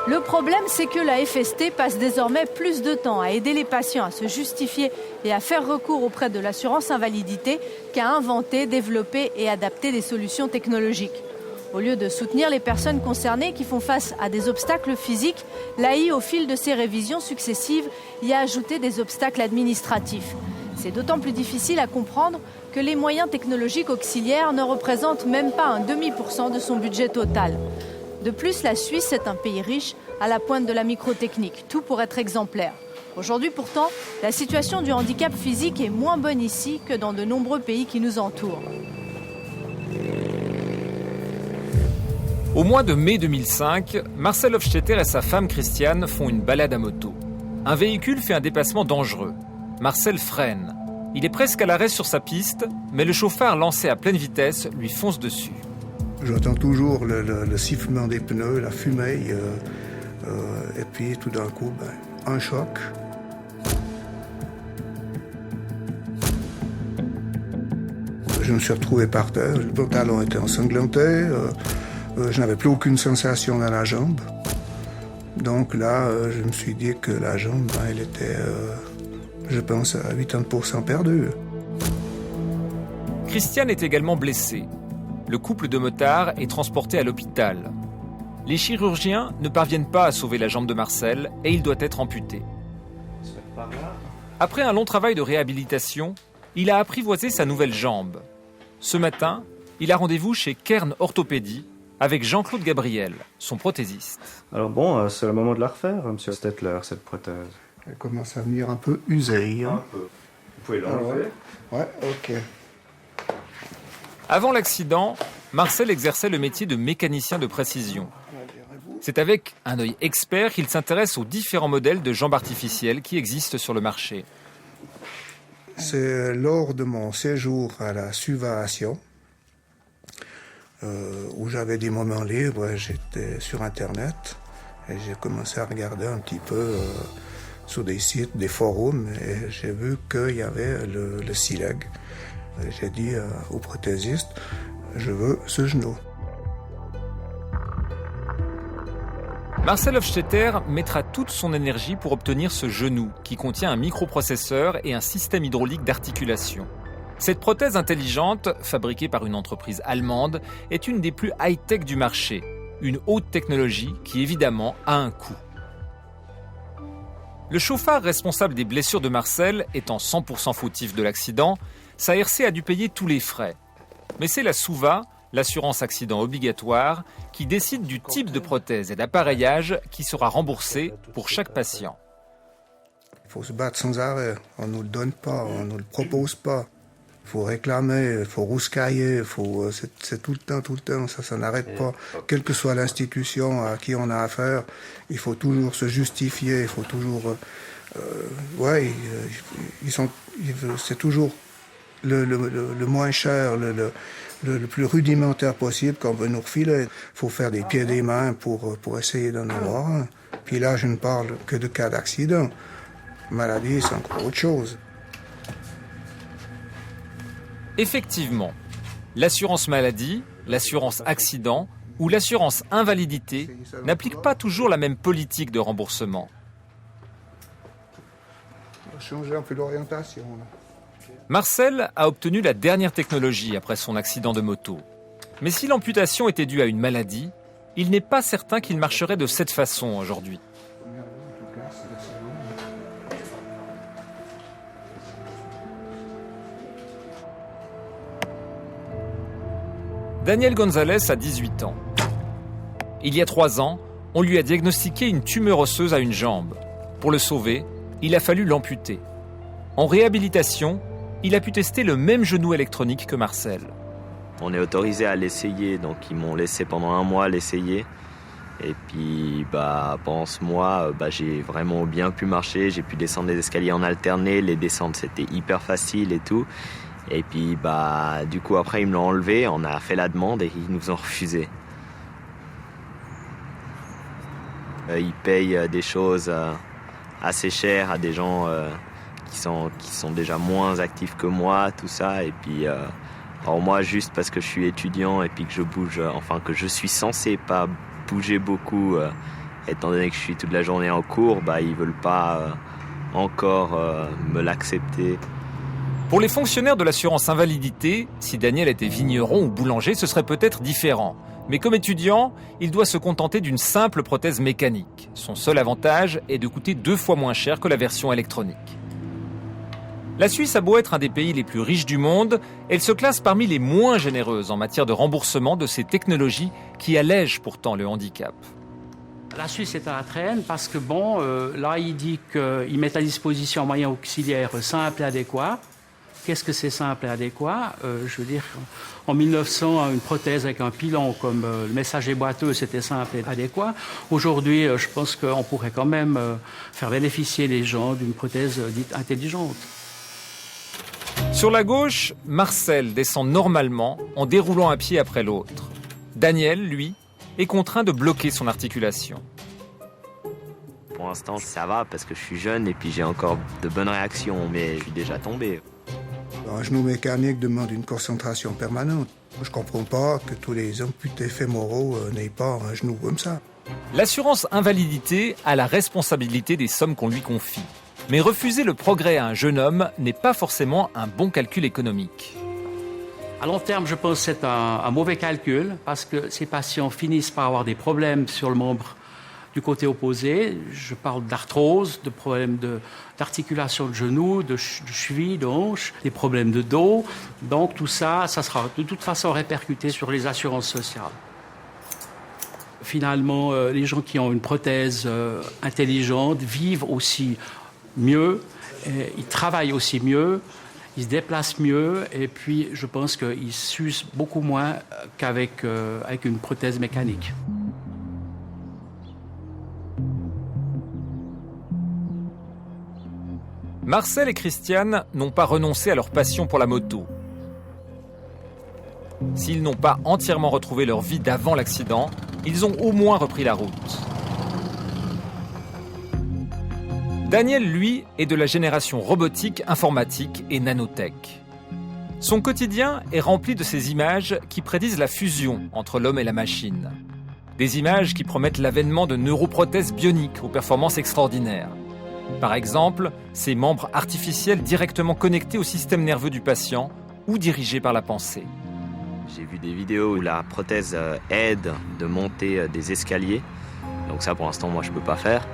Le problème, c'est que la FST passe désormais plus de temps à aider les patients à se justifier et à faire recours auprès de l'assurance invalidité qu'à inventer, développer et adapter des solutions technologiques. Au lieu de soutenir les personnes concernées qui font face à des obstacles physiques, l'AI, au fil de ses révisions successives, y a ajouté des obstacles administratifs. C'est d'autant plus difficile à comprendre que les moyens technologiques auxiliaires ne représentent même pas un demi% de son budget total. De plus, la Suisse est un pays riche à la pointe de la microtechnique, tout pour être exemplaire. Aujourd'hui pourtant, la situation du handicap physique est moins bonne ici que dans de nombreux pays qui nous entourent. Au mois de mai 2005, Marcel Hofstetter et sa femme Christiane font une balade à moto. Un véhicule fait un dépassement dangereux. Marcel freine. Il est presque à l'arrêt sur sa piste, mais le chauffard lancé à pleine vitesse lui fonce dessus. J'entends toujours le sifflement des pneus, la fumée, et puis tout d'un coup, un choc. Je me suis retrouvé par terre, le pantalon était ensanglanté, je n'avais plus aucune sensation dans la jambe. Donc là, je me suis dit que la jambe, elle était, je pense, à 80% perdue. Christiane est également blessée. Le couple de motards est transporté à l'hôpital. Les chirurgiens ne parviennent pas à sauver la jambe de Marcel et il doit être amputé. Après un long travail de réhabilitation, il a apprivoisé sa nouvelle jambe. Ce matin, il a rendez-vous chez Kern Orthopédie avec Jean-Claude Gabriel, son prothésiste. Alors bon, c'est le moment de la refaire, monsieur Stettler, cette prothèse. Elle commence à venir un peu usée. Un peu. Vous pouvez l'enlever ? Ouais, ok. Avant l'accident, Marcel exerçait le métier de mécanicien de précision. C'est avec un œil expert qu'il s'intéresse aux différents modèles de jambes artificielles qui existent sur le marché. C'est lors de mon séjour à la Suvation, où j'avais des moments libres, j'étais sur Internet et j'ai commencé à regarder un petit peu sur des sites, des forums, et j'ai vu qu'il y avait le SILEG. J'ai dit au prothésiste, je veux ce genou. Marcel Hofstetter mettra toute son énergie pour obtenir ce genou qui contient un microprocesseur et un système hydraulique d'articulation. Cette prothèse intelligente, fabriquée par une entreprise allemande, est une des plus high-tech du marché. Une haute technologie qui évidemment a un coût. Le chauffard responsable des blessures de Marcel étant 100% fautif de l'accident, sa RC a dû payer tous les frais. Mais c'est la SUVA, l'assurance accident obligatoire, qui décide du type de prothèse et d'appareillage qui sera remboursé pour chaque patient. Il faut se battre sans arrêt. On ne nous le donne pas, on ne nous le propose pas. Il faut réclamer, il faut rouscailler, c'est tout le temps, ça n'arrête pas. Quelle que soit l'institution à qui on a affaire, il faut toujours se justifier, il faut toujours... c'est toujours le moins cher, le plus rudimentaire possible qu'on veut nous refiler. Il faut faire des pieds et des mains pour essayer d'en avoir un. Puis là, je ne parle que de cas d'accident. Maladie, c'est encore autre chose. Effectivement, l'assurance maladie, l'assurance accident ou l'assurance invalidité n'appliquent pas toujours la même politique de remboursement. On va changer un peu d'orientation. Marcel a obtenu la dernière technologie après son accident de moto. Mais si l'amputation était due à une maladie, il n'est pas certain qu'il marcherait de cette façon aujourd'hui. Daniel Gonzalez a 18 ans. Il y a 3 ans, on lui a diagnostiqué une tumeur osseuse à une jambe. Pour le sauver, il a fallu l'amputer. En réhabilitation, il a pu tester le même genou électronique que Marcel. On est autorisé à l'essayer, donc ils m'ont laissé pendant 1 mois l'essayer. Et puis pendant ce mois, j'ai vraiment bien pu marcher, j'ai pu descendre des escaliers en alterné, les descentes c'était hyper facile et tout. Et puis du coup après ils me l'ont enlevé, on a fait la demande et ils nous ont refusé. Ils payent des choses assez chères à des gens qui sont déjà moins actifs que moi, tout ça. Et puis alors moi juste parce que je suis étudiant et puis que je bouge, que je suis censé pas bouger beaucoup, étant donné que je suis toute la journée en cours, ils veulent pas encore me l'accepter. Pour les fonctionnaires de l'assurance invalidité, si Daniel était vigneron ou boulanger, ce serait peut-être différent. Mais comme étudiant, il doit se contenter d'une simple prothèse mécanique. Son seul avantage est de coûter 2 fois moins cher que la version électronique. La Suisse a beau être un des pays les plus riches du monde, elle se classe parmi les moins généreuses en matière de remboursement de ces technologies qui allègent pourtant le handicap. La Suisse est à la traîne parce que là il dit qu'il met à disposition un moyen auxiliaire simple et adéquat. Qu'est-ce que c'est simple et adéquat? Je veux dire, en 1900, une prothèse avec un pilon comme le messager boiteux, c'était simple et adéquat. Aujourd'hui, je pense qu'on pourrait quand même faire bénéficier les gens d'une prothèse dite intelligente. Sur la gauche, Marcel descend normalement en déroulant un pied après l'autre. Daniel, lui, est contraint de bloquer son articulation. Pour l'instant, ça va parce que je suis jeune et puis j'ai encore de bonnes réactions, mais je suis déjà tombé. Un genou mécanique demande une concentration permanente. Je ne comprends pas que tous les amputés fémoraux n'aient pas un genou comme ça. L'assurance invalidité a la responsabilité des sommes qu'on lui confie. Mais refuser le progrès à un jeune homme n'est pas forcément un bon calcul économique. À long terme, je pense que c'est un mauvais calcul parce que ces patients finissent par avoir des problèmes sur le membre du côté opposé. Je parle d'arthrose, de problèmes d'articulation de genoux, de cheville, de hanche, des problèmes de dos. Donc tout ça, ça sera de toute façon répercuté sur les assurances sociales. Finalement, les gens qui ont une prothèse intelligente vivent aussi mieux, ils travaillent aussi mieux, ils se déplacent mieux et puis je pense qu'ils s'usent beaucoup moins qu'avec une prothèse mécanique. Marcel et Christiane n'ont pas renoncé à leur passion pour la moto. S'ils n'ont pas entièrement retrouvé leur vie d'avant l'accident, ils ont au moins repris la route. Daniel, lui, est de la génération robotique, informatique et nanotech. Son quotidien est rempli de ces images qui prédisent la fusion entre l'homme et la machine. Des images qui promettent l'avènement de neuroprothèses bioniques aux performances extraordinaires. Par exemple, ces membres artificiels directement connectés au système nerveux du patient ou dirigés par la pensée. J'ai vu des vidéos où la prothèse aide de monter des escaliers. Donc ça, pour l'instant, moi, je ne peux pas faire.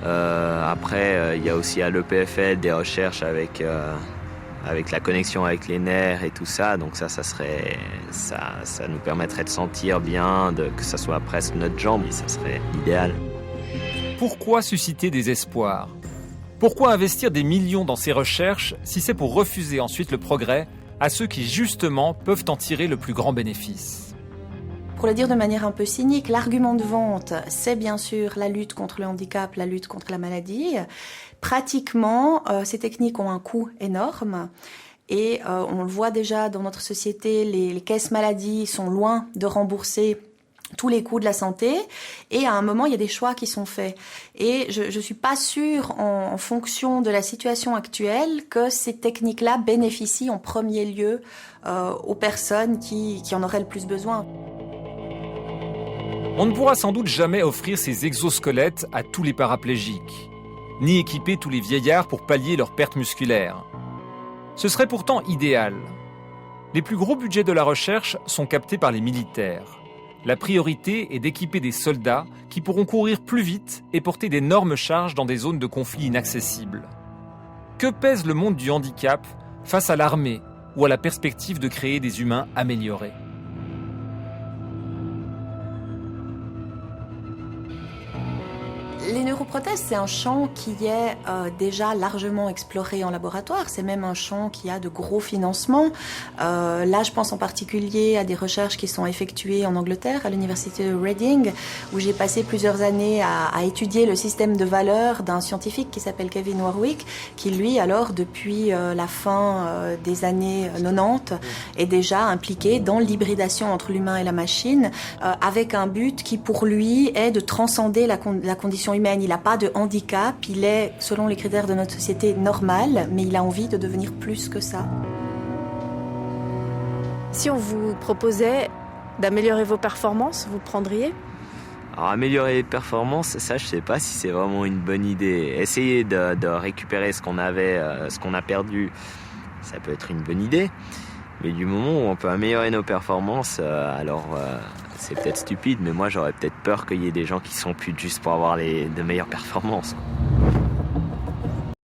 Après, il y a aussi à l'EPFL des recherches avec la connexion avec les nerfs et tout ça. Donc ça nous permettrait de sentir bien, que ça soit presque notre jambe. Et ça serait idéal. Pourquoi susciter des espoirs? Pourquoi investir des millions dans ces recherches si c'est pour refuser ensuite le progrès à ceux qui justement peuvent en tirer le plus grand bénéfice? Pour le dire de manière un peu cynique, l'argument de vente, c'est bien sûr la lutte contre le handicap, la lutte contre la maladie. Pratiquement, ces techniques ont un coût énorme. Et on le voit déjà dans notre société, les caisses maladies sont loin de rembourser tous les coûts de la santé, et à un moment, il y a des choix qui sont faits. Et je suis pas sûre, en fonction de la situation actuelle, que ces techniques-là bénéficient en premier lieu aux personnes qui en auraient le plus besoin. On ne pourra sans doute jamais offrir ces exosquelettes à tous les paraplégiques, ni équiper tous les vieillards pour pallier leurs pertes musculaires. Ce serait pourtant idéal. Les plus gros budgets de la recherche sont captés par les militaires. La priorité est d'équiper des soldats qui pourront courir plus vite et porter d'énormes charges dans des zones de conflit inaccessibles. Que pèse le monde du handicap face à l'armée ou à la perspective de créer des humains améliorés ? Les neuroprothèses, c'est un champ qui est déjà largement exploré en laboratoire. C'est même un champ qui a de gros financements. Là, je pense en particulier à des recherches qui sont effectuées en Angleterre, à l'université de Reading, où j'ai passé plusieurs années à étudier le système de valeurs d'un scientifique qui s'appelle Kevin Warwick, qui lui, alors, depuis la fin des années 90, est déjà impliqué dans l'hybridation entre l'humain et la machine, avec un but qui, pour lui, est de transcender la condition humaine. Il n'a pas de handicap, il est, selon les critères de notre société, normal, mais il a envie de devenir plus que ça. Si on vous proposait d'améliorer vos performances, vous prendriez ? Alors améliorer les performances, ça je sais pas si c'est vraiment une bonne idée. Essayer de récupérer ce qu'on avait, ce qu'on a perdu, ça peut être une bonne idée. Mais du moment où on peut améliorer nos performances, c'est peut-être stupide, mais moi j'aurais peut-être peur qu'il y ait des gens qui sont plus juste pour avoir de meilleures performances.